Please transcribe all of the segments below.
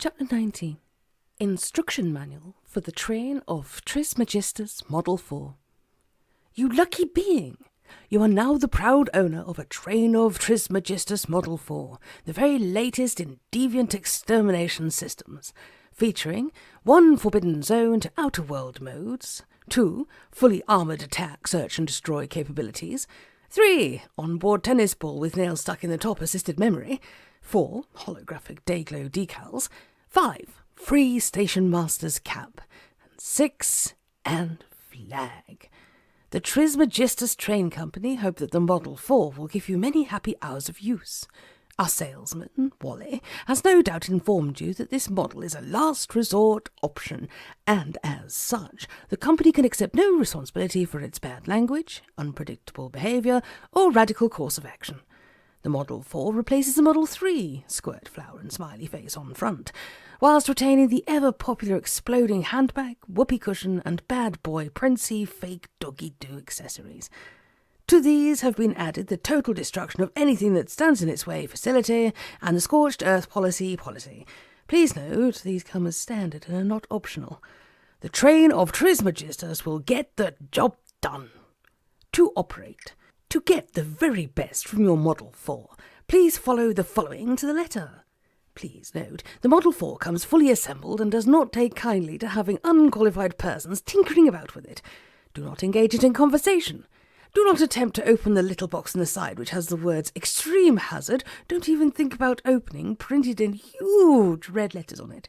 Chapter 19. Instruction Manual for the Train of Trismegistus Model 4. You lucky being! You are now the proud owner of a train of Trismegistus Model 4, the very latest in deviant extermination systems, featuring 1. Forbidden Zone to Outer World modes, 2. Fully armoured attack, search and destroy capabilities, 3. Onboard tennis ball with nails stuck in the top assisted memory, 4. Holographic Dayglow decals, 5. Free Station Master's cap, and 6. And flag. The Trismegistus Train Company hope that the Model 4 will give you many happy hours of use. Our salesman, Wally, has no doubt informed you that this model is a last resort option, and as such, the company can accept no responsibility for its bad language, unpredictable behaviour, or radical course of action. The Model 4 replaces the Model 3, squirt flower and smiley face on front, whilst retaining the ever-popular exploding handbag, whoopee cushion, and bad boy princey fake doggy-doo accessories. To these have been added the total destruction of anything that stands in its way facility and the scorched earth policy. Please note, these come as standard and are not optional. The train of Trismegistus will get the job done. To operate. To get the very best from your Model 4, please follow the following to the letter. Please note, the Model 4 comes fully assembled and does not take kindly to having unqualified persons tinkering about with it. Do not engage it in conversation. Do not attempt to open the little box on the side which has the words Extreme Hazard. Don't even think about opening, printed in huge red letters on it.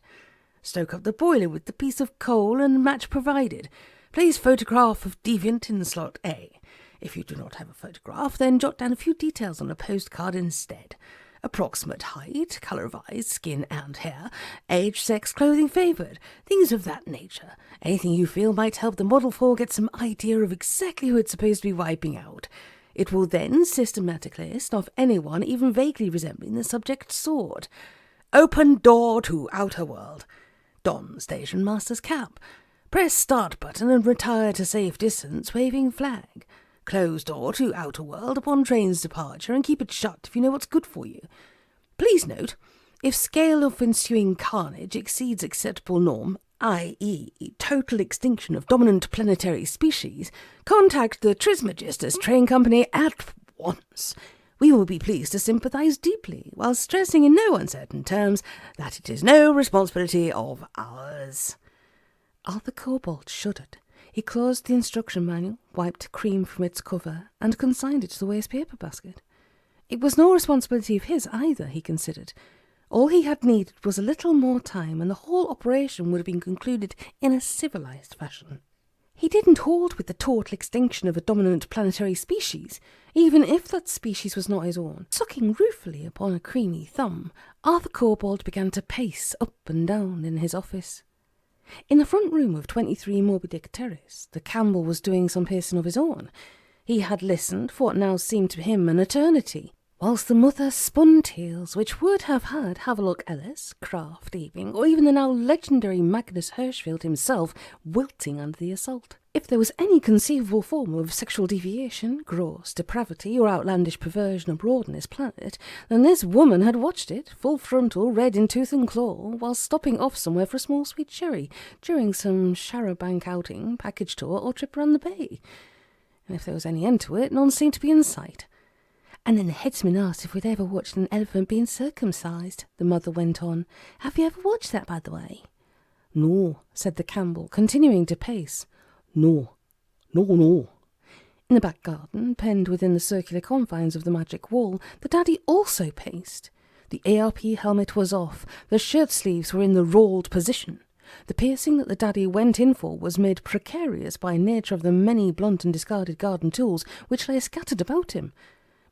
Stoke up the boiler with the piece of coal and match provided. Place photograph of deviant in slot A. If you do not have a photograph, then jot down a few details on a postcard instead. Approximate height, colour of eyes, skin and hair, age, sex, clothing favoured, things of that nature. Anything you feel might help the Model 4 get some idea of exactly who it's supposed to be wiping out. It will then systematically list off anyone even vaguely resembling the subject's sword. Open door to outer world. Don Station Master's cap. Press start button and retire to safe distance, waving flag. Close door to outer world upon train's departure and keep it shut if you know what's good for you. Please note, if scale of ensuing carnage exceeds acceptable norm, i.e. total extinction of dominant planetary species, contact the Trismegistus Train Company at once. We will be pleased to sympathise deeply, while stressing in no uncertain terms that it is no responsibility of ours. Arthur Kobold shuddered. He closed the instruction manual, wiped cream from its cover, and consigned it to the waste paper basket. It was no responsibility of his either, he considered. All he had needed was a little more time, and the whole operation would have been concluded in a civilized fashion. He didn't hold with the total extinction of a dominant planetary species, even if that species was not his own. Sucking ruefully upon a creamy thumb, Arthur Kobold began to pace up and down in his office. In the front room of 23 Moby Dick Terrace, the Campbell was doing some pacing of his own. He had listened for what now seemed to him an eternity, whilst the mother spun tales which would have had Havelock Ellis, Kraft Ebing, or even the now legendary Magnus Hirschfeld himself wilting under the assault. If there was any conceivable form of sexual deviation, gross depravity, or outlandish perversion abroad on this planet, then this woman had watched it, full frontal, red in tooth and claw, while stopping off somewhere for a small sweet cherry, during some charabanc outing, package tour, or trip round the bay. And if there was any end to it, none seemed to be in sight. And then the headsman asked if we'd ever watched an elephant being circumcised, the mother went on. Have you ever watched that, by the way? No, said the Campbell, continuing to pace. No. In the back garden, penned within the circular confines of the magic wall, the daddy also paced. The ARP helmet was off, the shirt sleeves were in the rolled position. The piercing that the daddy went in for was made precarious by nature of the many blunt and discarded garden tools which lay scattered about him.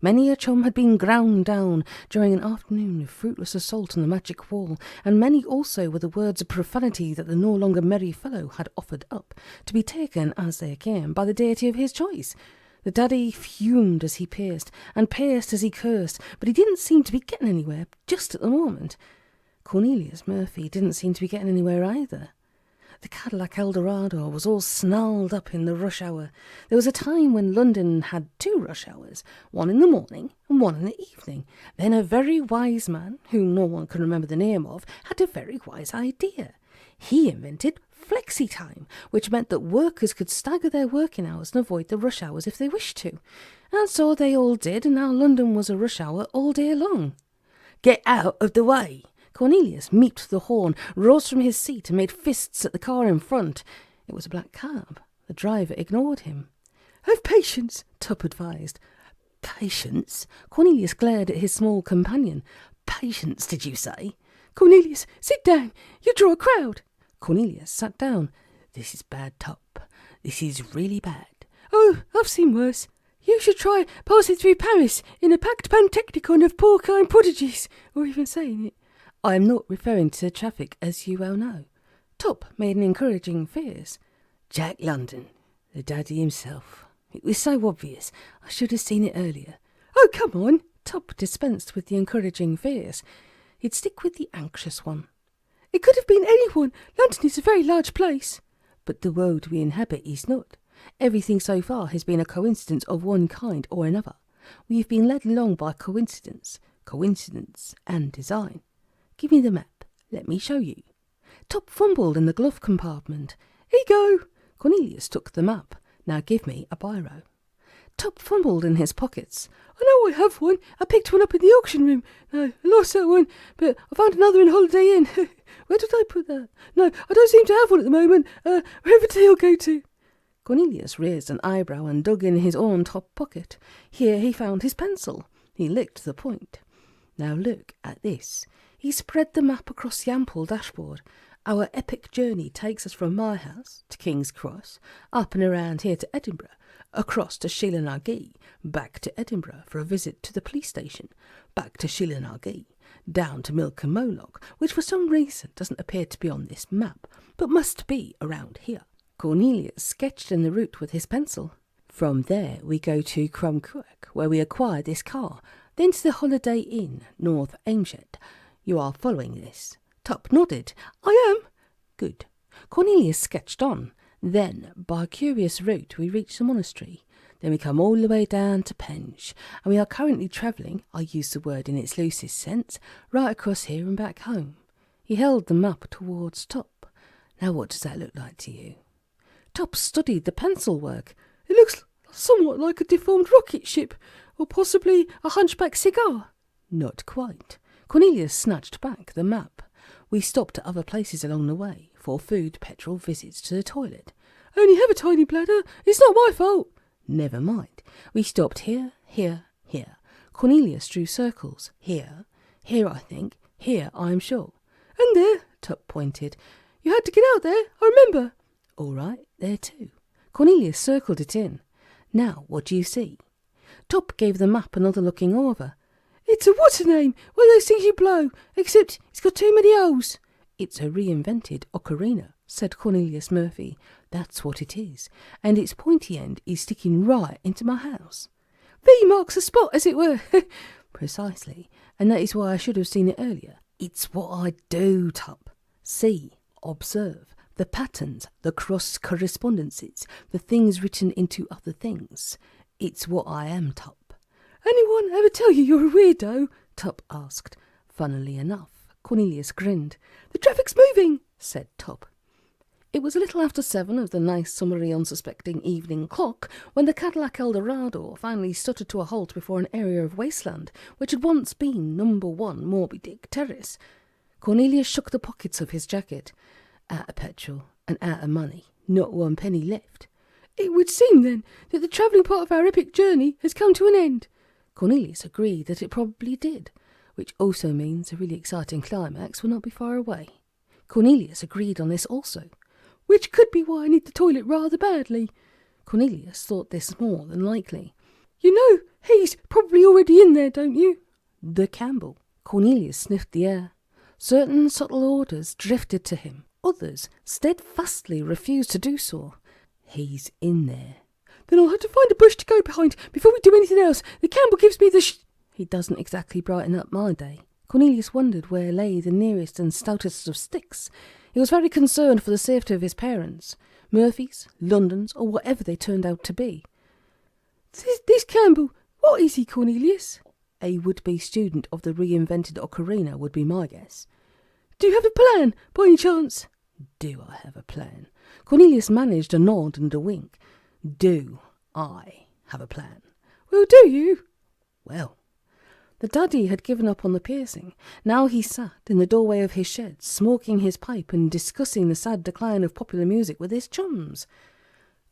Many a chum had been ground down during an afternoon of fruitless assault on the magic wall, and many also were the words of profanity that the no longer merry fellow had offered up, to be taken as they came by the deity of his choice. The daddy fumed as he paced, and paced as he cursed, but he didn't seem to be getting anywhere just at the moment. Cornelius Murphy didn't seem to be getting anywhere either. The Cadillac Eldorado was all snarled up in the rush hour. There was a time when London had 2 rush hours, one in the morning and one in the evening. Then a very wise man, whom no one can remember the name of, had a very wise idea. He invented flexi time, which meant that workers could stagger their working hours and avoid the rush hours if they wished to. And so they all did, and now London was a rush hour all day long. "Get out of the way!" Cornelius meeped the horn, rose from his seat and made fists at the car in front. It was a black cab. The driver ignored him. "Have patience," Tuppe advised. "Patience?" Cornelius glared at his small companion. "Patience, did you say?" "Cornelius, sit down. You draw a crowd." Cornelius sat down. "This is bad, Tuppe. This is really bad." "Oh, I've seen worse. You should try passing through Paris in a packed pantechnicon of porcine prodigies, or even saying it." "I am not referring to traffic, as you well know." Tuppe made an encouraging face. "Jack London, the daddy himself. It was so obvious. I should have seen it earlier." "Oh, come on." Tuppe dispensed with the encouraging face. He'd stick with the anxious one. "It could have been anyone. London is a very large place." "But the world we inhabit is not. Everything so far has been a coincidence of one kind or another. We have been led along by coincidence and design. Give me the map. Let me show you." Tuppe fumbled in the glove compartment. "Here you go." Cornelius took the map. "Now give me a biro." Tuppe fumbled in his pockets. "I know I have one. I picked one up in the auction room. No, I lost that one, but I found another in Holiday Inn. Where did I put that? No, I don't seem to have one at the moment. Wherever I'll go to." Cornelius raised an eyebrow and dug in his own top pocket. Here he found his pencil. He licked the point. "Now look at this." He spread the map across the ample dashboard. "Our epic journey takes us from my house to King's Cross, up and around here to Edinburgh, across to Shillanagee, back to Edinburgh for a visit to the police station, back to Shillanagee, down to Milk and Moloch, which for some reason doesn't appear to be on this map, but must be around here." Cornelius sketched in the route with his pencil. "From there we go to Crumquirk, where we acquire this car, then to the Holiday Inn, North Ameshead. You are following this?" Tuppe nodded. "I am." "Good." Cornelius sketched on. "Then, by a curious route, we reach the monastery. Then we come all the way down to Penge, and we are currently travelling, I use the word in its loosest sense, right across here and back home." He held the map towards Tuppe. "Now what does that look like to you?" Tuppe studied the pencil work. "It looks somewhat like a deformed rocket ship, or possibly a hunchback cigar." "Not quite." Cornelius snatched back the map. "We stopped at other places along the way, for food, petrol, visits to the toilet." "I only have a tiny bladder. It's not my fault." "Never mind. We stopped here, here, here." Cornelius drew circles. "Here, here I think, here I am sure." "And there," Tuppe pointed. "You had to get out there, I remember." "All right, there too." Cornelius circled it in. "Now, what do you see?" Tuppe gave the map another looking over. "It's a what's-her-name, one of those things you blow, except it's got too many holes." "It's a reinvented ocarina," said Cornelius Murphy. "That's what it is, and its pointy end is sticking right into my house." "V marks the spot, as it were." "Precisely, and that is why I should have seen it earlier. It's what I do, Tuppe. See, observe, the patterns, the cross-correspondences, the things written into other things. It's what I am, Tuppe." "Anyone ever tell you you're a weirdo?" Tuppe asked. Funnily enough, Cornelius grinned. "The traffic's moving," said Tuppe. It was a little after 7 of the nice, summery, unsuspecting evening clock when the Cadillac Eldorado finally stuttered to a halt before an area of wasteland which had once been number 1 Moby Dick Terrace. Cornelius shook the pockets of his jacket. "Out of petrol and out of money, not 1 penny left." "It would seem, then, that the travelling part of our epic journey has come to an end." Cornelius agreed that it probably did, which also means a really exciting climax will not be far away. Cornelius agreed on this also. "Which could be why I need the toilet rather badly." Cornelius thought this more than likely. "You know, he's probably already in there, don't you?" "The Campbell." Cornelius sniffed the air. Certain subtle orders drifted to him. Others steadfastly refused to do so. "He's in there." "Then I'll have to find a bush to go behind before we do anything else. The Campbell gives me the He doesn't exactly brighten up my day." Cornelius wondered where lay the nearest and stoutest of sticks. He was very concerned for the safety of his parents, Murphys, Londons, or whatever they turned out to be. This Campbell, what is he, Cornelius? A would-be student of the reinvented ocarina would be my guess. Do you have a plan, by any chance? Do I have a plan? Cornelius managed a nod and a wink. Do I have a plan? Well, do you? Well, the daddy had given up on the piercing. Now he sat in the doorway of his shed, smoking his pipe and discussing the sad decline of popular music with his chums.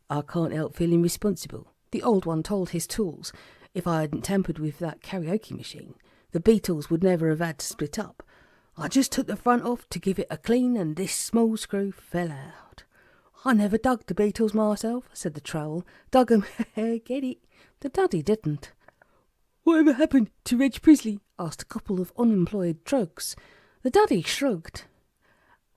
I can't help feeling responsible, the old one told his tools. If I hadn't tampered with that karaoke machine, the Beatles would never have had to split up. I just took the front off to give it a clean, and this small screw fell out. I never dug the Beatles myself, said the trowel. Dug 'em, get it? The daddy didn't. Whatever happened to Reg Prisley? Asked a couple of unemployed drugs. The daddy shrugged.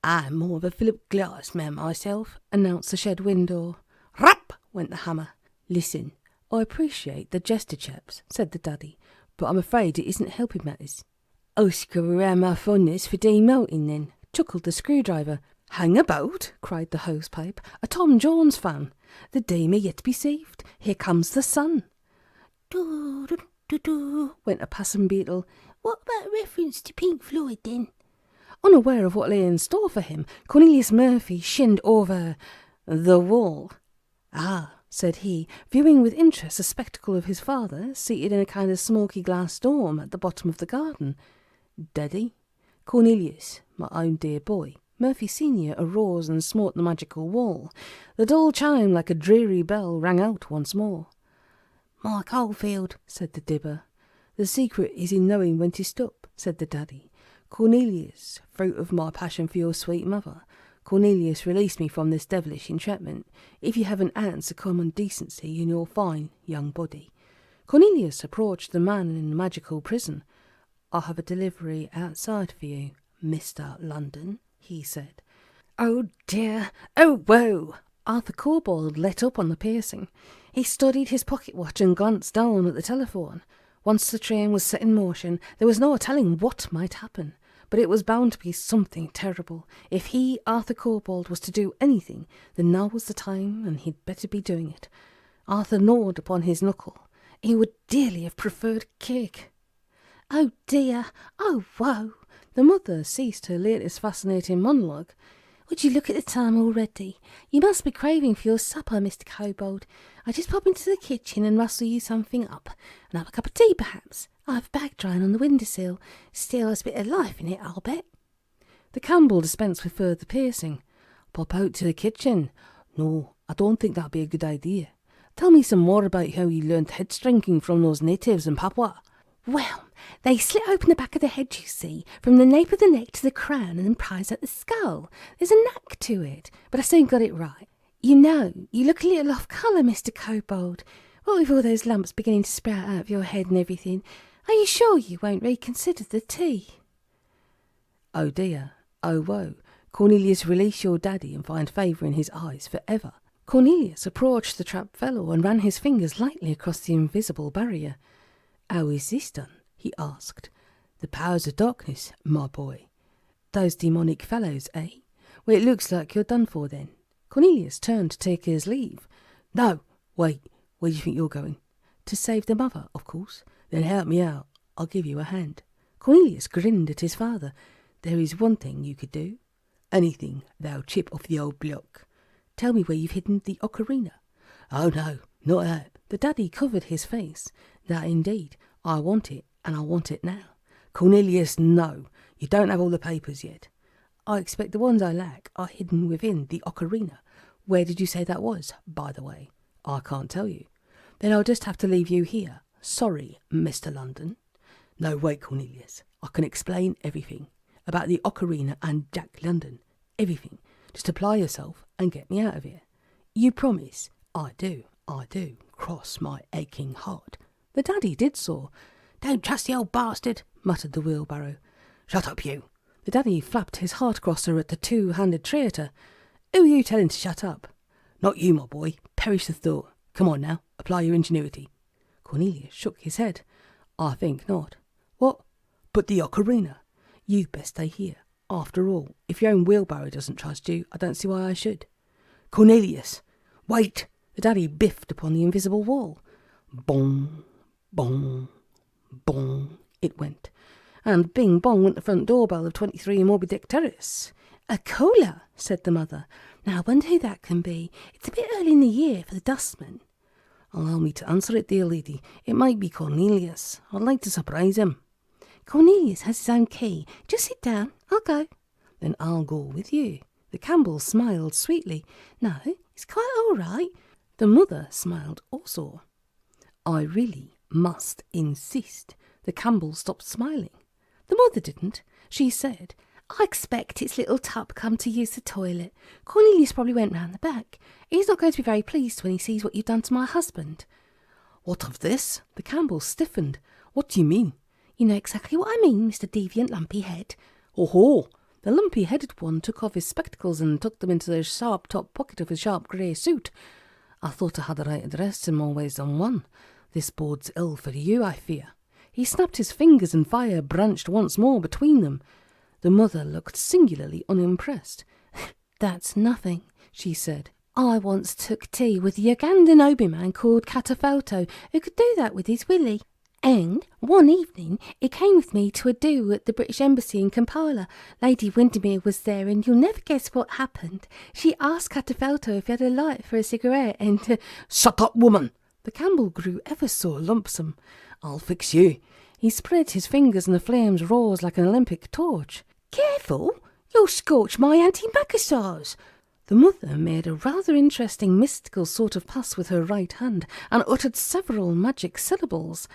I'm more of a Philip Glass man myself, announced the shed window. Rap! Went the hammer. Listen, I appreciate the gesture, chaps, said the daddy, but I'm afraid it isn't helping matters. Oscar around my fondness for Dean Martin, then, chuckled the screwdriver. Hang about, cried the hosepipe, a Tom Jones fan. The day may yet be saved. Here comes the sun. Do, went a passing beetle. What about reference to Pink Floyd, then? Unaware of what lay in store for him, Cornelius Murphy shinned over the wall. Ah, said he, viewing with interest the spectacle of his father, seated in a kind of smoky glass dome at the bottom of the garden. Daddy? Cornelius, my own dear boy. Murphy Senior arose and smote the magical wall. The dull chime, like a dreary bell, rang out once more. Mike Oldfield, said the dibber. The secret is in knowing when to stop, said the daddy. Cornelius, fruit of my passion for your sweet mother. Cornelius, release me from this devilish entrapment. If you have an ounce of common decency in your fine young body. Cornelius approached the man in the magical prison. I have a delivery outside for you, Mr. London, he said. Oh dear, oh woe! Arthur Kobold let up on the piercing. He studied his pocket watch and glanced down at the telephone. Once the train was set in motion, there was no telling what might happen. But it was bound to be something terrible. If he, Arthur Kobold, was to do anything, then now was the time, and he'd better be doing it. Arthur gnawed upon his knuckle. He would dearly have preferred cake. Oh dear, oh woe! The mother ceased her latest fascinating monologue. Would you look at the time already? You must be craving for your supper, Mr. Kobold. I just pop into the kitchen and rustle you something up, and have a cup of tea, perhaps. I've a bag drying on the windowsill. Still has a bit of life in it, I'll bet. The Campbell dispensed with further piercing. Pop out to the kitchen. No, I don't think that'd be a good idea. Tell me some more about how you learned head-strinking from those natives in Papua. Well, they slit open the back of the head, you see, from the nape of the neck to the crown, and then prise out the skull. There's a knack to it, but I soon got it right. You know, you look a little off colour, Mr. Kobold. What with all those lumps beginning to sprout out of your head and everything, are you sure you won't reconsider the tea? Oh dear, oh woe. Cornelius, release your daddy and find favour in his eyes for ever. Cornelius approached the trapped fellow and ran his fingers lightly across the invisible barrier. How is this done? He asked. The powers of darkness, my boy. Those demonic fellows, eh? Well, it looks like you're done for then. Cornelius turned to take his leave. No, wait, where do you think you're going? To save the mother, of course. Then help me out. I'll give you a hand. Cornelius grinned at his father. There is one thing you could do. Anything, thou chip of the old block. Tell me where you've hidden the ocarina. Oh no, not that. The daddy covered his face. That indeed. I want it, and I want it now. Cornelius, no. You don't have all the papers yet. I expect the ones I lack are hidden within the ocarina. Where did you say that was, by the way? I can't tell you. Then I'll just have to leave you here. Sorry, Mr. London. No, wait, Cornelius. I can explain everything. About the ocarina and Jack London. Everything. Just apply yourself and get me out of here. You promise? I do. Cross my aching heart. The daddy did so. Don't trust the old bastard, muttered the wheelbarrow. Shut up, you. The daddy flapped his heart-crosser at the two-handed traitor. Who are you telling to shut up? Not you, my boy. Perish the thought. Come on now, apply your ingenuity. Cornelius shook his head. I think not. What? But the ocarina. You'd best stay here. After all, if your own wheelbarrow doesn't trust you, I don't see why I should. Cornelius! Wait! The daddy biffed upon the invisible wall. Bong, bong, bong, it went. And bing bong went the front doorbell of 23 Moby Dick Terrace. A caller, said the mother. Now I wonder who that can be. It's a bit early in the year for the dustman. Allow me to answer it, dear lady. It might be Cornelius. I'd like to surprise him. Cornelius has his own key. Just sit down. I'll go. Then I'll go with you. The Campbell smiled sweetly. No, it's quite all right. The mother smiled also. I really must insist. The Campbell stopped smiling. The mother didn't. She said, I expect it's little Tuppe come to use the toilet. Cornelius probably went round the back. He's not going to be very pleased when he sees what you've done to my husband. What of this? The Campbell stiffened. What do you mean? You know exactly what I mean, Mr. Deviant Lumpy Head. Oh-ho! The lumpy-headed one took off his spectacles and tucked them into the sharp top pocket of his sharp grey suit. I thought I had the right address in more ways than one. This bodes ill for you, I fear. He snapped his fingers and fire branched once more between them. The mother looked singularly unimpressed. That's nothing, she said. I once took tea with a Ugandan Obi man called Cataphoto, who could do that with his willy. And one evening he came with me to a do at the British Embassy in Kampala. Lady Windermere was there, and you'll never guess what happened. She asked Cataphoto if he had a light for a cigarette, and... Shut up, woman! The Campbell grew ever so lumpsome. I'll fix you. He spread his fingers and the flames rose like an Olympic torch. Careful! You'll scorch my antimacassars! The mother made a rather interesting mystical sort of pass with her right hand and uttered several magic syllables.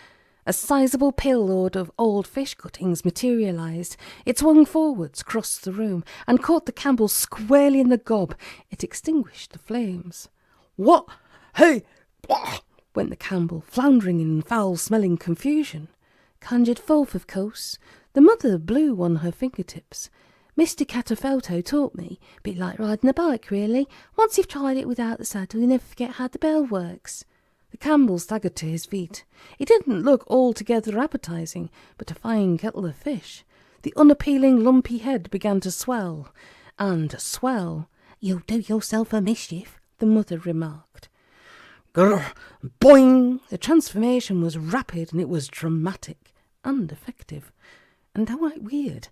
A sizable payload of old fish cuttings materialised. It swung forwards, crossed the room, and caught the Campbell squarely in the gob. It extinguished the flames. What? Hey! Bah! Went the Campbell, floundering in foul-smelling confusion. Conjured forth, of course. The mother blew on her fingertips. Mr. Cataphoto taught me. Bit like riding a bike, really. Once you've tried it without the saddle, you never forget how the bell works. The Campbell staggered to his feet. He didn't look altogether appetising, but a fine kettle of fish. The unappealing lumpy head began to swell, and swell. You'll do yourself a mischief, the mother remarked. Grr! Boing! The transformation was rapid, and it was dramatic and effective, and downright weird.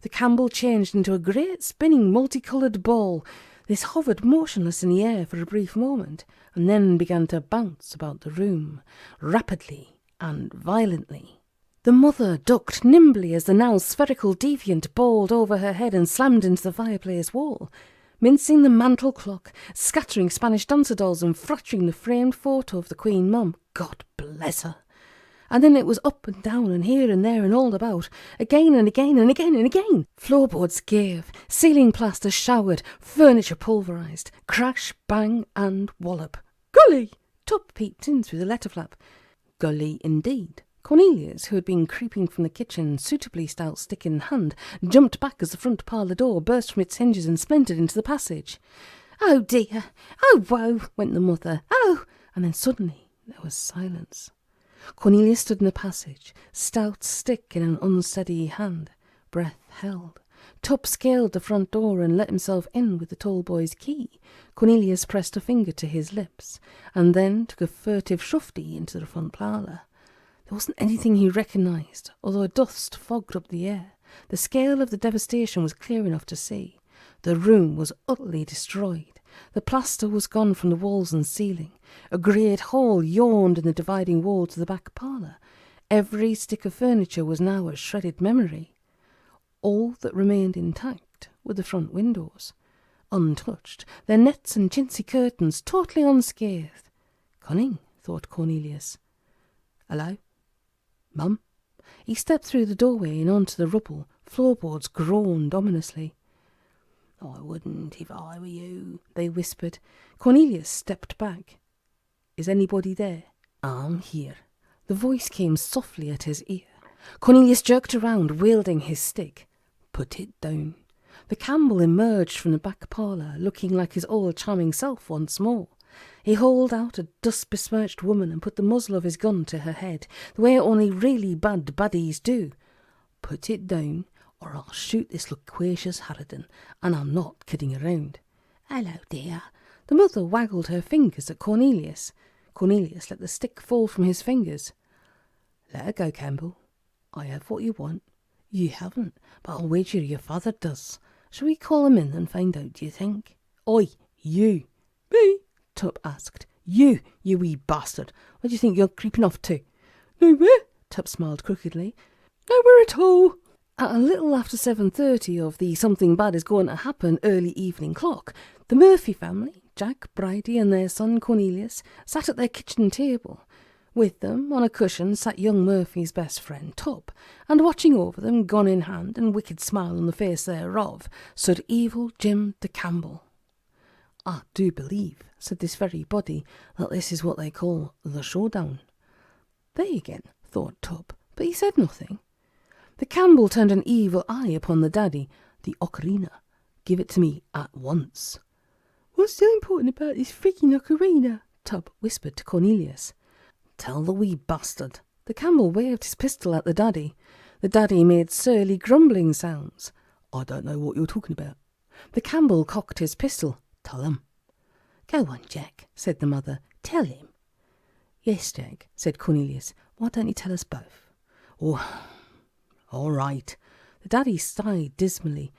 The Campbell changed into a great spinning multicoloured ball. This hovered motionless in the air for a brief moment, and then began to bounce about the room, rapidly and violently. The mother ducked nimbly as the now spherical deviant bowled over her head and slammed into the fireplace wall, mincing the mantel clock, scattering Spanish dancer dolls and frattering the framed photo of the Queen Mum. God bless her! And then it was up and down and here and there and all about, again and again and again and again. Floorboards gave, ceiling plaster showered, furniture pulverised, crash, bang and wallop. Golly! Tuppe peeped in through the letter flap. Golly indeed. Cornelius, who had been creeping from the kitchen, suitably stout stick in hand, jumped back as the front parlour door burst from its hinges and splintered into the passage. Oh dear! Oh woe! Went the mother. Oh! And then suddenly there was silence. Cornelius stood in the passage, stout stick in an unsteady hand, breath held. Tuppe scaled the front door and let himself in with the tall boy's key. Cornelius pressed a finger to his lips, and then took a furtive shufty into the front parlour. There wasn't anything he recognised, although dust fogged up the air. The scale of the devastation was clear enough to see. The room was utterly destroyed. The plaster was gone from the walls and ceiling. A great hole yawned in the dividing wall to the back parlour. Every stick of furniture was now a shredded memory. All that remained intact were the front windows, untouched, their nets and chintzy curtains totally unscathed. Cunning, thought Cornelius. Hello? Mum? He stepped through the doorway and onto the rubble. Floorboards groaned ominously. I wouldn't if I were you, they whispered. Cornelius stepped back. Is anybody there? I'm here. The voice came softly at his ear. Cornelius jerked around, wielding his stick. Put it down. The Campbell emerged from the back parlour, looking like his old charming self once more. He hauled out a dust-besmirched woman and put the muzzle of his gun to her head, the way only really bad baddies do. Put it down, or I'll shoot this loquacious harridan, and I'm not kidding around." "Hello, dear." The mother waggled her fingers at Cornelius. Cornelius let the stick fall from his fingers. "Let her go, Campbell. I have what you want. You haven't, but I'll wager your father does. Shall we call him in and find out, do you think?" "Oi, you." "Me?" Tuppe asked. You wee bastard. Where do you think you're creeping off to?" "Nowhere." Tuppe smiled crookedly. "Nowhere at all." At a little after 7:30 of the something bad is going to happen early evening clock, the Murphy family, Jack, Bridie and their son Cornelius, sat at their kitchen table. With them, on a cushion, sat young Murphy's best friend, Tuppe, and watching over them, gun in hand and wicked smile on the face thereof, stood evil Jim de Campbell. "I do believe," said this very body, "that this is what they call the showdown." "They again," thought Tuppe, but he said nothing. The Campbell turned an evil eye upon the daddy. "The ocarina. Give it to me at once." "What's so important about this freaking ocarina?" Tuppe whispered to Cornelius. "Tell the wee bastard." The Campbell waved his pistol at the daddy. The daddy made surly grumbling sounds. "I don't know what you're talking about." The Campbell cocked his pistol. "Tell him." "Go on, Jack," said the mother. "Tell him." "Yes, Jack," said Cornelius. "Why don't you tell us both?" "Oh, all right." The daddy sighed dismally.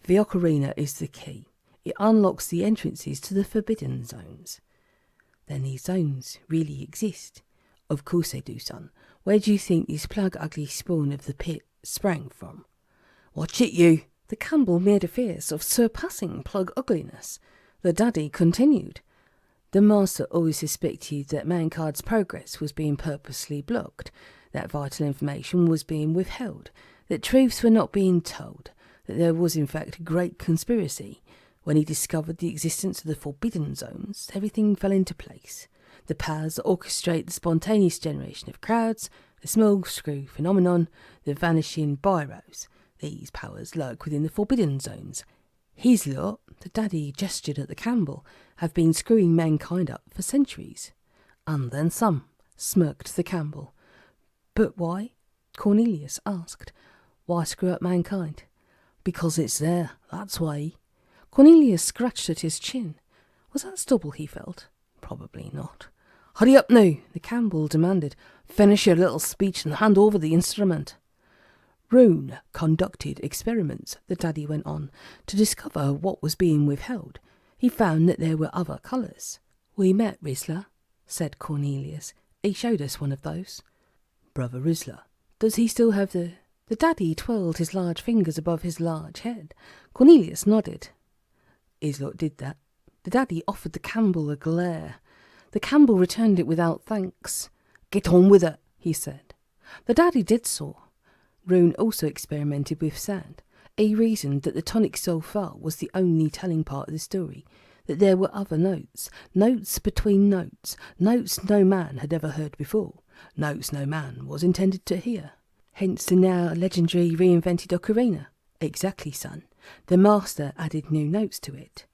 "The ocarina is the key. It unlocks the entrances to the forbidden zones." "Then these zones really exist?" "Of course they do, son. Where do you think this plug ugly spawn of the pit sprang from?" "Watch it, you." The Campbell made a face of surpassing plug ugliness. The daddy continued. "The master always suspected that mankind's progress was being purposely blocked, that vital information was being withheld, that truths were not being told, that there was in fact a great conspiracy. When he discovered the existence of the forbidden zones, everything fell into place. The powers that orchestrate the spontaneous generation of crowds, the smokescrew phenomenon, the vanishing biros, these powers lurk within the forbidden zones. His lot," the daddy gestured at the Campbell, "have been screwing mankind up for centuries." "And then some," smirked the Campbell. "But why?" Cornelius asked. "Why screw up mankind?" "Because it's there, that's why." Cornelius scratched at his chin. Was that stubble he felt? Probably not. "Hurry up now," the Campbell demanded. "Finish your little speech and hand over the instrument." "Rune conducted experiments," the daddy went on, "to discover what was being withheld. He found that there were other colours." "We met Rizla," said Cornelius. "He showed us one of those." "Brother Rizla. Does he still have the—" The daddy twirled his large fingers above his large head. Cornelius nodded. "His lot did that." The daddy offered the Campbell a glare. The Campbell returned it without thanks. "Get on with it," he said. The daddy did so. Rune also experimented with sound. He reasoned that the tonic so far was the only telling part of the story, that there were other notes, notes between notes, notes no man had ever heard before, notes no man was intended to hear. Hence the now legendary reinvented ocarina. Exactly, son. The master added new notes to it.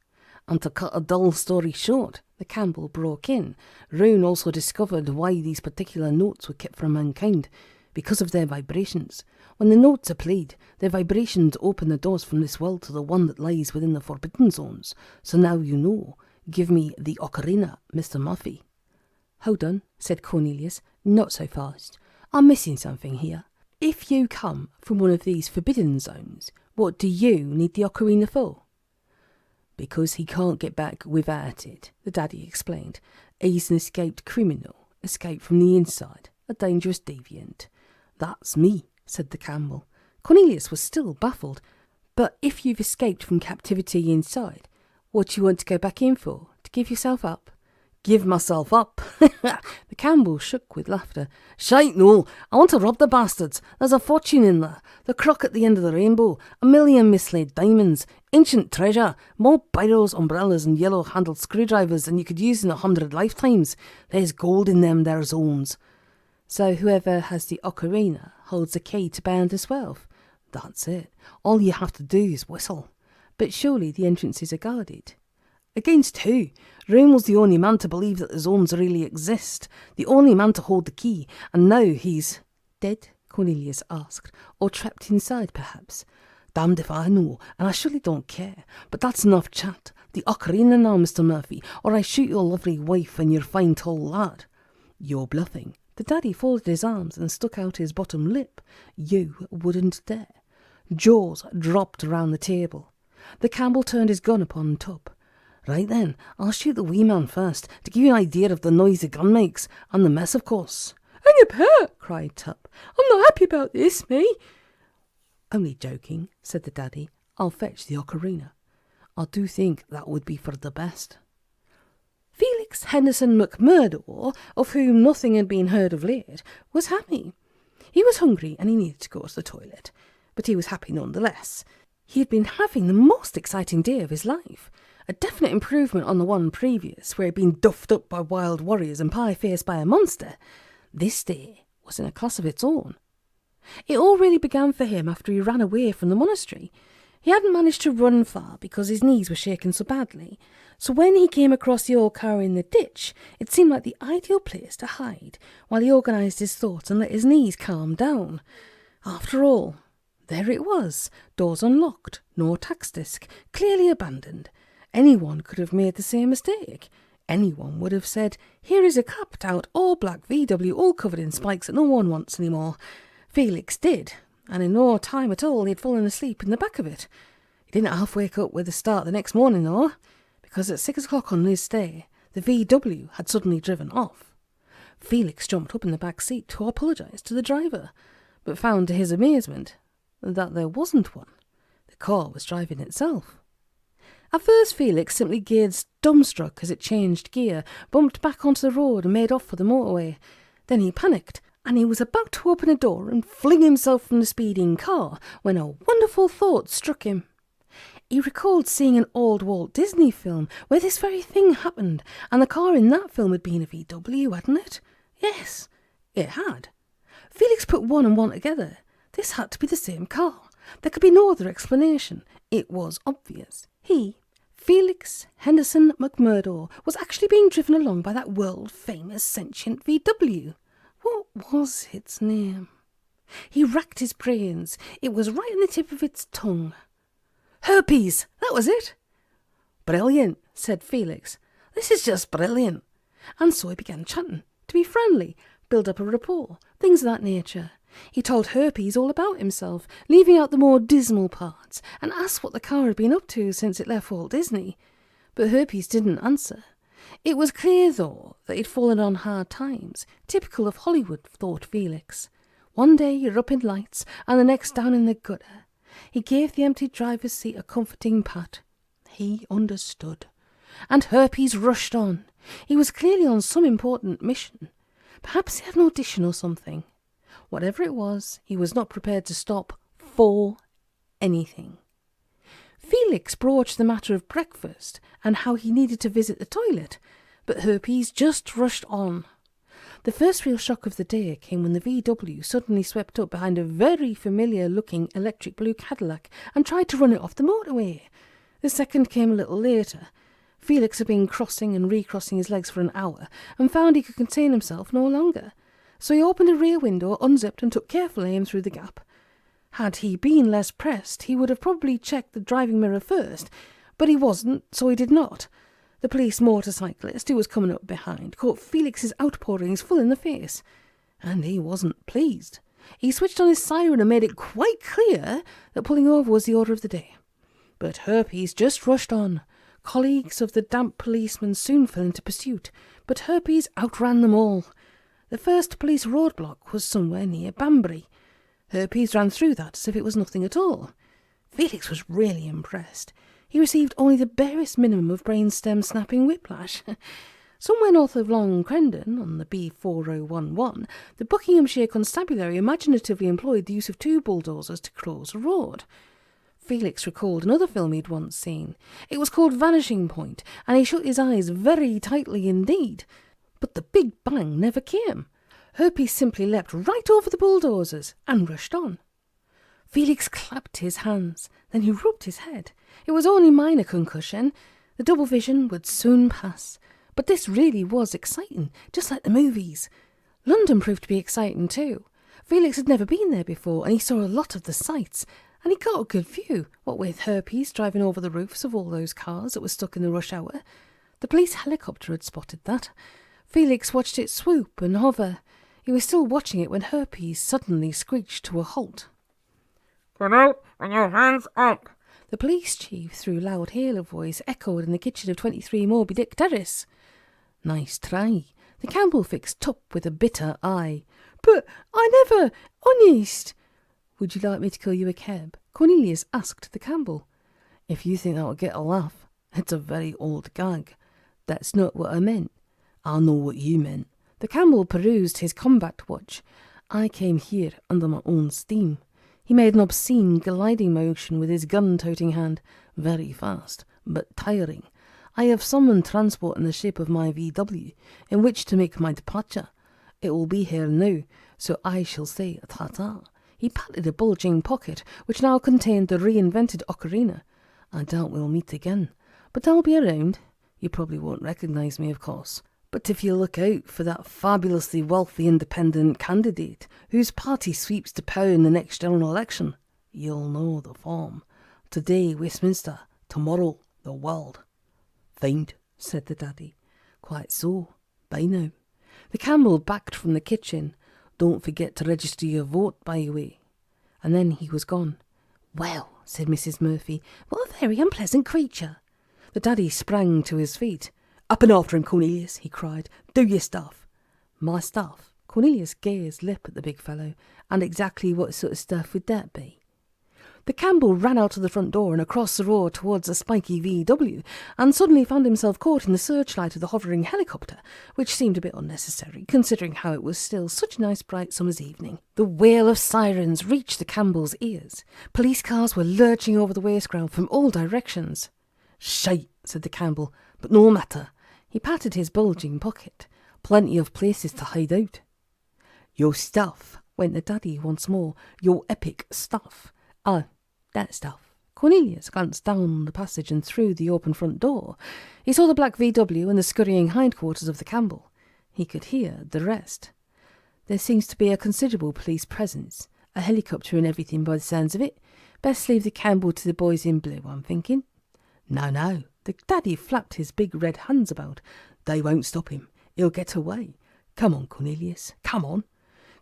And to cut a dull story short, the Campbell broke in, Rune also discovered why these particular notes were kept from mankind, because of their vibrations. When the notes are played, their vibrations open the doors from this world to the one that lies within the forbidden zones. So now you know. Give me the ocarina, Mr. Murphy. "Hold on," said Cornelius. "Not so fast. I'm missing something here. If you come from one of these forbidden zones, what do you need the ocarina for?" "Because he can't get back without it," the daddy explained. "He's an escaped criminal, escaped from the inside, a dangerous deviant." "That's me," said the Campbell. Cornelius was still baffled. "But if you've escaped from captivity inside, what do you want to go back in for? To give yourself up?" "Give myself up?" The Campbell shook with laughter. "Shite no, I want to rob the bastards. There's a fortune in there. The crook at the end of the rainbow, 1,000,000 mislaid diamonds, ancient treasure, more biros, umbrellas and yellow-handled screwdrivers than you could use in 100 lifetimes. There's gold in them there zones." "So whoever has the ocarina holds the key to boundless wealth?" "That's it. All you have to do is whistle." "But surely the entrances are guarded." "Against who? Rune was the only man to believe that the zones really exist, the only man to hold the key, and now he's—" "Dead?" Cornelius asked, or trapped inside, perhaps. Damned if I know, and I surely don't care. But that's enough chat. The ocarina now, Mr. Murphy, or I shoot your lovely wife and your fine tall lad. You're bluffing. The daddy folded his arms and stuck out his bottom lip. You wouldn't dare. Jaws dropped around the table. The Campbell turned his gun upon Tuppe. Right then, I'll shoot the wee man first, to give you an idea of the noise the gun makes, and the mess, of course. "Hang about!" cried Tuppe. "I'm not happy about this, me." "Only joking," said the daddy. "I'll fetch the ocarina. I do think that would be for the best." Felix Henderson McMurdo, of whom nothing had been heard of late, was happy. He was hungry and he needed to go to the toilet, but he was happy nonetheless. He had been having the most exciting day of his life, a definite improvement on the one previous, where he had been duffed up by wild warriors and pie-faced by a monster. This day was in a class of its own. It all really began for him after he ran away from the monastery. He hadn't managed to run far because his knees were shaking so badly, so when he came across the old car in the ditch, it seemed like the ideal place to hide while he organised his thoughts and let his knees calm down. After all, there it was, doors unlocked, no tax disc, clearly abandoned. Anyone could have made the same mistake. Anyone would have said, "Here is a capped-out all-black VW all covered in spikes that no one wants anymore." Felix did, and in no time at all he had fallen asleep in the back of it. He didn't half wake up with a start the next morning, though, because at 6 o'clock on his day, the VW had suddenly driven off. Felix jumped up in the back seat to apologise to the driver, but found to his amazement that there wasn't one. The car was driving itself. At first Felix simply gazed dumbstruck as it changed gear, bumped back onto the road and made off for the motorway. Then he panicked, and he was about to open a door and fling himself from the speeding car when a wonderful thought struck him. He recalled seeing an old Walt Disney film where this very thing happened, and the car in that film had been a VW, hadn't it? Yes, it had. Felix put one and one together. This had to be the same car. There could be no other explanation. It was obvious. He, Felix Henderson McMurdo, was actually being driven along by that world-famous sentient VW. What was its name? He racked his brains. It was right on the tip of its tongue. Herpes! That was it! Brilliant, said Felix. This is just brilliant. And so he began chatting, to be friendly, build up a rapport, things of that nature. He told Herpes all about himself, leaving out the more dismal parts, and asked what the car had been up to since it left Walt Disney. But Herpes didn't answer. It was clear, though, that he'd fallen on hard times, typical of Hollywood, thought Felix. One day you're up in lights, and the next down in the gutter. He gave the empty driver's seat a comforting pat. He understood. And Herpes rushed on. He was clearly on some important mission. Perhaps he had an audition or something. Whatever it was, he was not prepared to stop for anything. Felix broached the matter of breakfast and how he needed to visit the toilet, but Herpes just rushed on. The first real shock of the day came when the VW suddenly swept up behind a very familiar-looking electric blue Cadillac and tried to run it off the motorway. The second came a little later. Felix had been crossing and recrossing his legs for an hour and found he could contain himself no longer. So he opened a rear window, unzipped and took careful aim through the gap. Had he been less pressed, he would have probably checked the driving mirror first, but he wasn't, so he did not. The police motorcyclist, who was coming up behind, caught Felix's outpourings full in the face, and he wasn't pleased. He switched on his siren and made it quite clear that pulling over was the order of the day. But Herpes just rushed on. Colleagues of the damp policeman soon fell into pursuit, but Herpes outran them all. The first police roadblock was somewhere near Banbury. Herpes ran through that as if it was nothing at all. Felix was really impressed. He received only the barest minimum of brainstem snapping whiplash. Somewhere north of Long Crendon, on the B4011, the Buckinghamshire Constabulary imaginatively employed the use of 2 bulldozers to close a road. Felix recalled another film he'd once seen. It was called Vanishing Point, and he shut his eyes very tightly indeed. But the big bang never came. Herpes simply leapt right over the bulldozers and rushed on. Felix clapped his hands, then he rubbed his head. It was only minor concussion. The double vision would soon pass. But this really was exciting, just like the movies. London proved to be exciting too. Felix had never been there before, and he saw a lot of the sights, and he got a good view, what with herpes driving over the roofs of all those cars that were stuck in the rush hour. The police helicopter had spotted that. Felix watched it swoop and hover. He was still watching it when herpes suddenly screeched to a halt. Get out and your hands up! The police chief, through loud hailer voice, echoed in the kitchen of 23 Moby Dick Terrace. Nice try. The Campbell fixed Tuppe with a bitter eye. But I never, honest. Would you like me to call you a cab? Cornelius asked the Campbell. If you think that'll get a laugh, it's a very old gag. That's not what I meant. I know what you meant. The Campbell perused his combat watch. I came here under my own steam. He made an obscene gliding motion with his gun-toting hand. Very fast, but tiring. I have summoned transport in the shape of my VW, in which to make my departure. It will be here now, so I shall say ta-ta. He patted a bulging pocket, which now contained the reinvented ocarina. I doubt we'll meet again, but I'll be around. You probably won't recognise me, of course. But if you look out for that fabulously wealthy independent candidate whose party sweeps to power in the next general election, you'll know the form. Today, Westminster. Tomorrow, the world. Find, said the daddy. Quite so. Bye now. The Campbell backed from the kitchen. Don't forget to register your vote, by the way. And then he was gone. Well, said Mrs. Murphy, what a very unpleasant creature. The daddy sprang to his feet. Up and after him, Cornelius, he cried. Do your stuff. My stuff? Cornelius gazed lip at the big fellow. And exactly what sort of stuff would that be? The Campbell ran out of the front door and across the road towards a spiky VW, and suddenly found himself caught in the searchlight of the hovering helicopter, which seemed a bit unnecessary, considering how it was still such a nice bright summer's evening. The wail of sirens reached the Campbell's ears. Police cars were lurching over the waste ground from all directions. Shite, said the Campbell, but no matter. He patted his bulging pocket. Plenty of places to hide out. Your stuff, went the daddy once more. Your epic stuff. Oh, that stuff. Cornelius glanced down the passage and through the open front door. He saw the black VW and the scurrying hindquarters of the Campbell. He could hear the rest. There seems to be a considerable police presence. A helicopter and everything by the sounds of it. Best leave the Campbell to the boys in blue, I'm thinking. No. The daddy flapped his big red hands about. They won't stop him. He'll get away. Come on, Cornelius. Come on.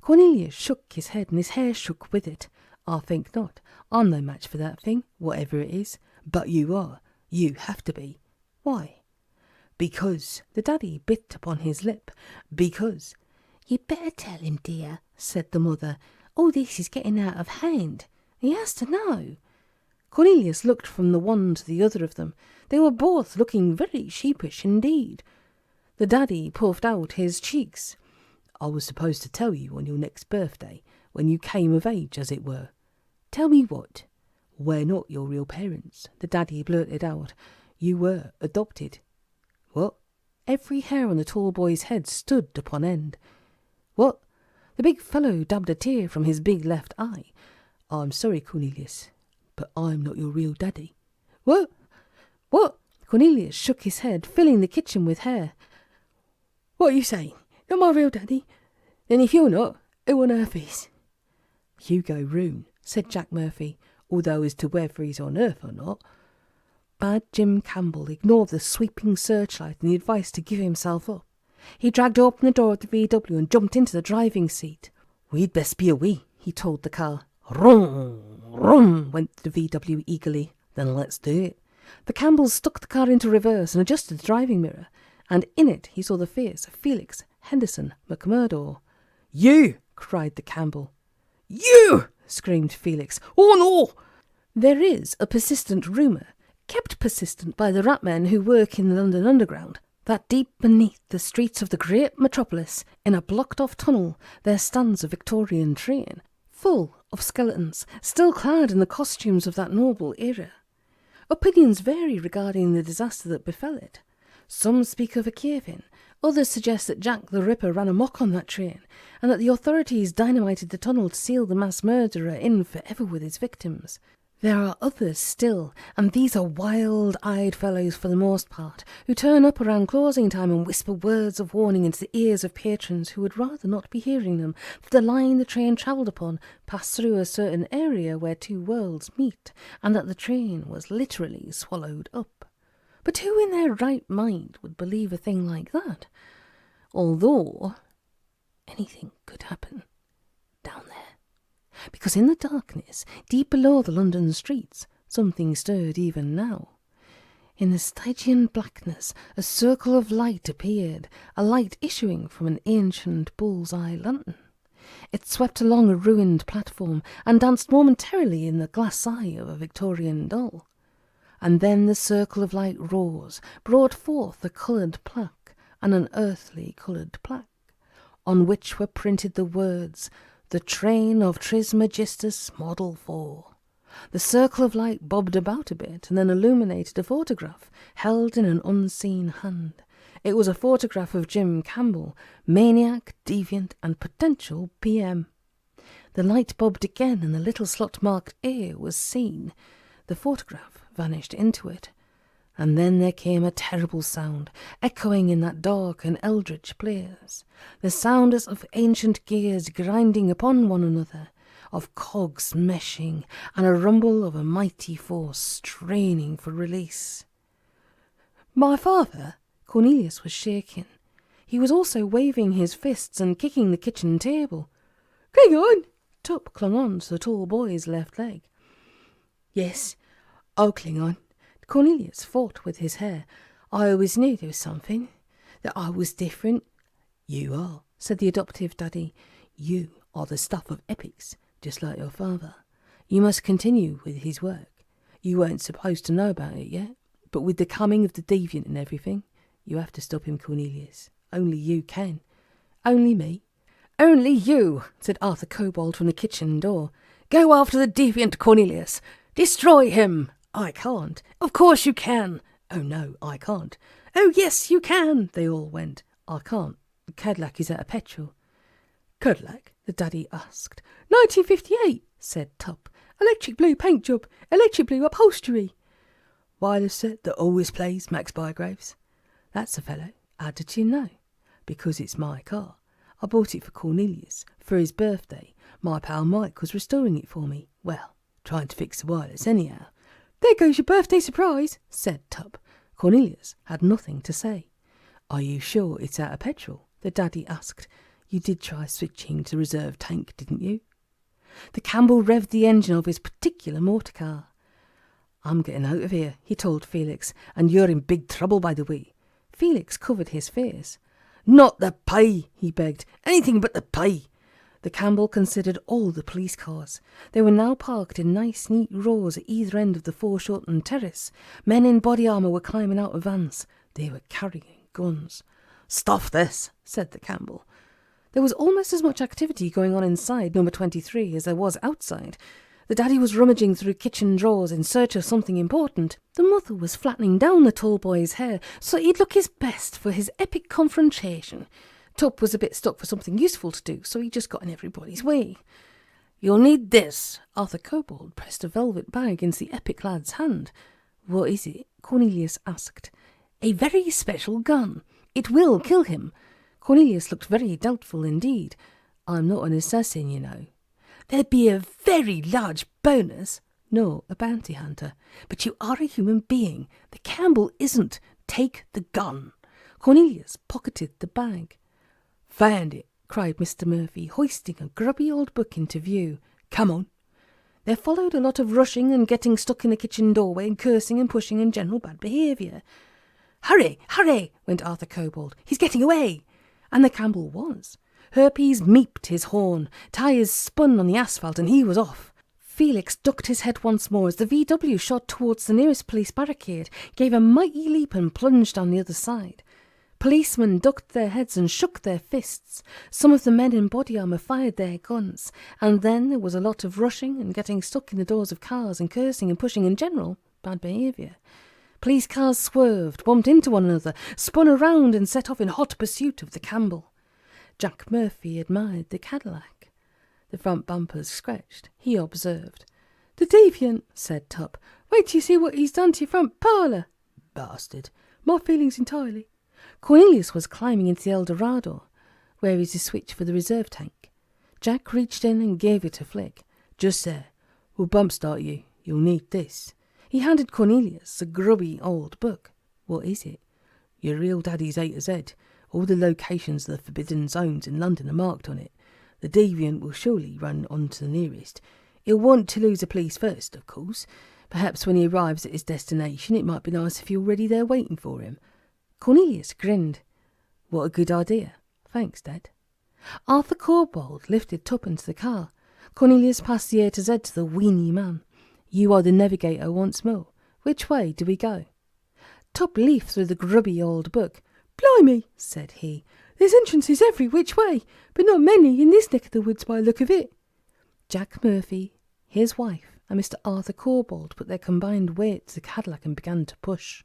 Cornelius shook his head and his hair shook with it. I think not. I'm no match for that thing, whatever it is. But you are. You have to be. Why? Because. The daddy bit upon his lip. Because. You'd better tell him, dear, said the mother. All this is getting out of hand. He has to know. Cornelius looked from the one to the other of them. They were both looking very sheepish indeed. The daddy puffed out his cheeks. I was supposed to tell you on your next birthday, when you came of age, as it were. Tell me what? We're not your real parents, the daddy blurted out. You were adopted. What? Every hair on the tall boy's head stood upon end. What? The big fellow dabbed a tear from his big left eye. I'm sorry, Cornelius, but I'm not your real daddy. What? What? Cornelius shook his head, filling the kitchen with hair. What are you saying? Not my real daddy? Then if you're not, who on earth is? Hugo Rune, said Jack Murphy, although as to whether he's on earth or not. Bad Jim Campbell ignored the sweeping searchlight and the advice to give himself up. He dragged open the door of the VW and jumped into the driving seat. We'd best be away, he told the car. Rum, rum, went the VW eagerly. Then let's do it. The Campbell stuck the car into reverse and adjusted the driving mirror, and in it he saw the face of Felix Henderson McMurdo. You! cried the Campbell. You! screamed Felix. Oh no! There is a persistent rumour, kept persistent by the ratmen who work in the London Underground, that deep beneath the streets of the great metropolis, in a blocked-off tunnel, there stands a Victorian train, full of skeletons, still clad in the costumes of that noble era. Opinions vary regarding the disaster that befell it. Some speak of a cave-in, others suggest that Jack the Ripper ran amok on that train, and that the authorities dynamited the tunnel to seal the mass murderer in forever with his victims. There are others still, and these are wild-eyed fellows for the most part, who turn up around closing time and whisper words of warning into the ears of patrons who would rather not be hearing them, that the line the train travelled upon passed through a certain area where two worlds meet, and that the train was literally swallowed up. But who in their right mind would believe a thing like that? Although anything could happen down there. Because in the darkness, deep below the London streets, something stirred even now. In the Stygian blackness, a circle of light appeared, a light issuing from an ancient bull's-eye lantern. It swept along a ruined platform and danced momentarily in the glass eye of a Victorian doll. And then the circle of light rose, brought forth a coloured plaque, an unearthly coloured plaque, on which were printed the words, "The train of Trismegistus Model 4. The circle of light bobbed about a bit and then illuminated a photograph held in an unseen hand. It was a photograph of Jim Campbell, maniac, deviant, and potential PM. The light bobbed again and the little slot marked A was seen. The photograph vanished into it. And then there came a terrible sound, echoing in that dark and eldritch place. The sound as of ancient gears grinding upon one another, of cogs meshing, and a rumble of a mighty force straining for release. My father, Cornelius, was shaking. He was also waving his fists and kicking the kitchen table. "Cling on!" Tuppe clung on to the tall boy's left leg. "Yes, I'll cling on." Cornelius fought with his hair. "I always knew there was something, that I was different." "You are," said the adoptive daddy. "You are the stuff of epics, just like your father. You must continue with his work. You weren't supposed to know about it yet, but with the coming of the deviant and everything, you have to stop him, Cornelius. Only you can." "Only me?" "Only you," said Arthur Kobold from the kitchen door. "Go after the deviant, Cornelius. Destroy him." "I can't." "Of course you can." "Oh no, I can't." "Oh yes, you can." They all went. "I can't. The Cadillac is out of petrol." "Cadillac?" the daddy asked. 1958, said Tuppe. "Electric blue paint job, electric blue upholstery." "Wireless set that always plays Max Bygraves?" "That's the fellow. How did you know?" "Because it's my car. I bought it for Cornelius for his birthday. My pal Mike was restoring it for me. Well, trying to fix the wireless anyhow." "There goes your birthday surprise," said Tuppe. Cornelius had nothing to say. "Are you sure it's out of petrol?" the daddy asked. "You did try switching to reserve tank, didn't you?" The Campbell revved the engine of his particular motor car. "I'm getting out of here," he told Felix, "and you're in big trouble, by the way." Felix covered his face. "Not the pay," he begged. "Anything but the pay." The Campbell considered all the police cars. They were now parked in nice, neat rows at either end of the foreshortened terrace. Men in body armour were climbing out of vans. They were carrying guns. "Stuff this," said the Campbell. There was almost as much activity going on inside number 23 as there was outside. The daddy was rummaging through kitchen drawers in search of something important. The mother was flattening down the tall boy's hair so he'd look his best for his epic confrontation. Tuppe was a bit stuck for something useful to do, so he just got in everybody's way. "You'll need this." Arthur Kobold pressed a velvet bag into the epic lad's hand. "What is it?" Cornelius asked. "A very special gun. It will kill him." Cornelius looked very doubtful indeed. "I'm not an assassin, you know." "There'd be a very large bonus." "No, a bounty hunter." "But you are a human being. The Campbell isn't. Take the gun." Cornelius pocketed the bag. "Found it," cried Mr. Murphy, hoisting a grubby old book into view. "Come on." There followed a lot of rushing and getting stuck in the kitchen doorway and cursing and pushing and general bad behaviour. "Hurry, hurry," went Arthur Kobold. "He's getting away." And the Campbell was. Herpes meeped his horn, tyres spun on the asphalt, and he was off. Felix ducked his head once more as the VW shot towards the nearest police barricade, gave a mighty leap and plunged on the other side. Policemen ducked their heads and shook their fists. Some of the men in body armour fired their guns, and then there was a lot of rushing and getting stuck in the doors of cars and cursing and pushing and general bad behaviour. Police cars swerved, bumped into one another, spun around and set off in hot pursuit of the Campbell. Jack Murphy admired the Cadillac. The front bumpers scratched, he observed. "The deviant," said Tuppe. "Wait till you see what he's done to your front parlour." "Bastard. My feelings entirely." Cornelius was climbing into the Eldorado, where is the switch for the reserve tank. Jack reached in and gave it a flick. "Just there. We'll bump start you. You'll need this." He handed Cornelius a grubby old book. "What is it?" "Your real daddy's A to Z. All the locations of the forbidden zones in London are marked on it. The deviant will surely run on to the nearest. He'll want to lose the police first, of course. Perhaps when he arrives at his destination, it might be nice if you're already there waiting for him." Cornelius grinned. "What a good idea. Thanks, Dad." Arthur Kobold lifted Tuppe into the car. Cornelius passed the A to Z to the weenie man. "You are the navigator once more. Which way do we go?" Tuppe leafed through the grubby old book. "Blimey," said he, "there's entrances every which way, but not many in this neck of the woods by the look of it." Jack Murphy, his wife, and Mr. Arthur Kobold put their combined weight to the Cadillac and began to push.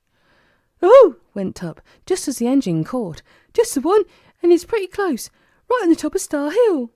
"Oh!" went Tuppe, just as the engine caught. "Just the one, and it's pretty close, right on the top of Star Hill."